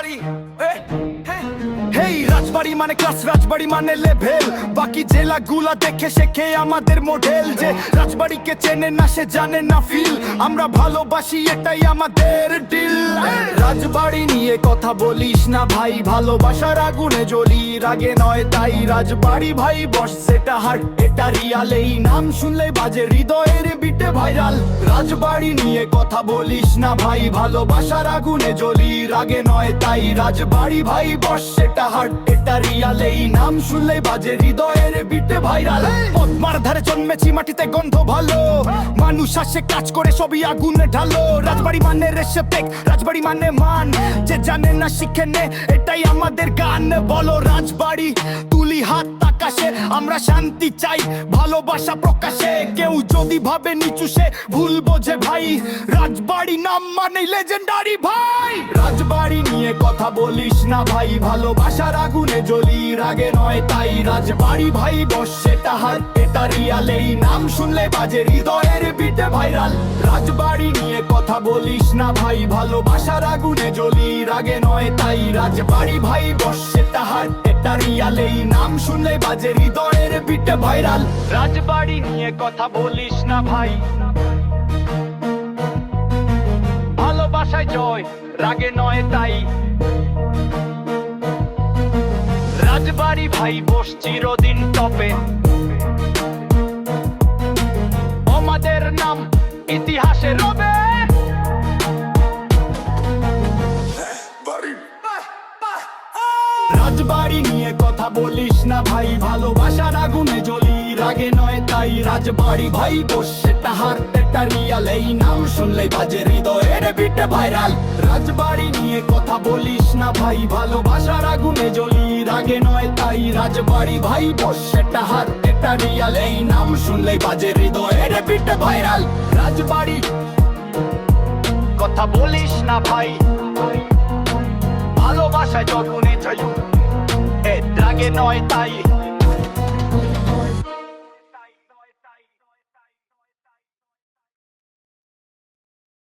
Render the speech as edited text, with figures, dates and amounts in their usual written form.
রাজবাড়ি হেই রাজবাড়ি মানে ক্লাস, রাজবাড়ি মানে লেভেল। বাকি জেলাগুলা দেখে শেখে আমাদের মডেল। যে রাজবাড়িকে চেনে না সে জানে না ফিল। আমরা ভালোবাসি এটাই আমাদের ডিল। রাজবাড়ি নিয়ে কথা বলিস না ভাই, ভালোবাসার আগুনে জ্বলি, রাগে নয় তাই রাজবাড়ি ভাই বস সেটা হার্ট এটা রিয়াল। এই নাম শুনলে বাজে হৃদয়ের বিটে ভাইরাল। রাজবাড়ি নিয়ে কথা বলিস না ভাই, ভালোবাসার আগুনে জ্বলি, রাগে নয় তাই রাজবাড়ি ভাই বস সেটা হার্ট এটা রিয়াল। এই নাম শুনলে বাজে হৃদয়ের বিটে ভাইরাল। পদ্মার ধারে জন্মেছি মাটিতে গন্ধ ভালো, মানুষ আসে কাজ করে সবই আগুনে ঢালো। রাজবাড়ি মানে রেসপেক্ট, রাজবাড়ি মানে মান, যে জানে না শিখে নে এটাই আমাদের গান। বলো রাজবাড়ি তুলি হাত আকাশে, আমরা শান্তি চাই ভালোবাসা প্রকাশে। কেউ যদি ভাবে নিচু সে ভুল বোঝে ভাই, রাজবাড়ি নাম মানে লেজেন্ডারি ভাই। রাজবাড়ি নিয়ে কথা বলিস না ভাই, ভালোবাসার আগুনে জ্বলি, রাগে নয় তাই রাজবাড়ি ভাই বস সেটা হার এটা রিয়াল। এই নাম শুনলে বাজে হৃদয়ের বিটে ভাইরাল। রাজবাড়ি নিয়ে কথা বলিস না ভাই, ভালোবাসার আগুনে জ্বলি, রাগে নয় তাই রাজবাড়ি ভাই বস সেটা হার এটা রিয়াল। এই নাম শুনলে বাজে হৃদয়ের বিটে ভাইরাল। রাজবাড়ি নিয়ে কথা বলিস না ভাই, ভালোবাসায় জয়, রাগে নয় তাই রাজবাড়ি ভাই বস চিরদিন টপে। আমাদের নাম ইতিহাসে রবে। রাজবাড়ি নিয়ে কথা বলিস না ভাই, ভালোবাসার আগুনে জ্বলি, রাগে নয় তাই রাজবাড়ি ভাই বস সেটা হার এটা রিয়াল। এই নাম শুনলে বাজে হৃদয়ের বিটে ভাইরাল। রাজবাড়ি নিয়ে কথা বলিস না ভাই, ভালোবাসার আগুনে জ্বলি, রাগে নয় তাই রাজবাড়ি ভাই বস সেটা হার এটা রিয়াল। এই নাম শুনলে বাজে হৃদয়ের বিটে ভাইরাল। রাজবাড়ি কথা বলিস না ভাই, ভালোবাসায় যখনই যাই রাগে নয় তাই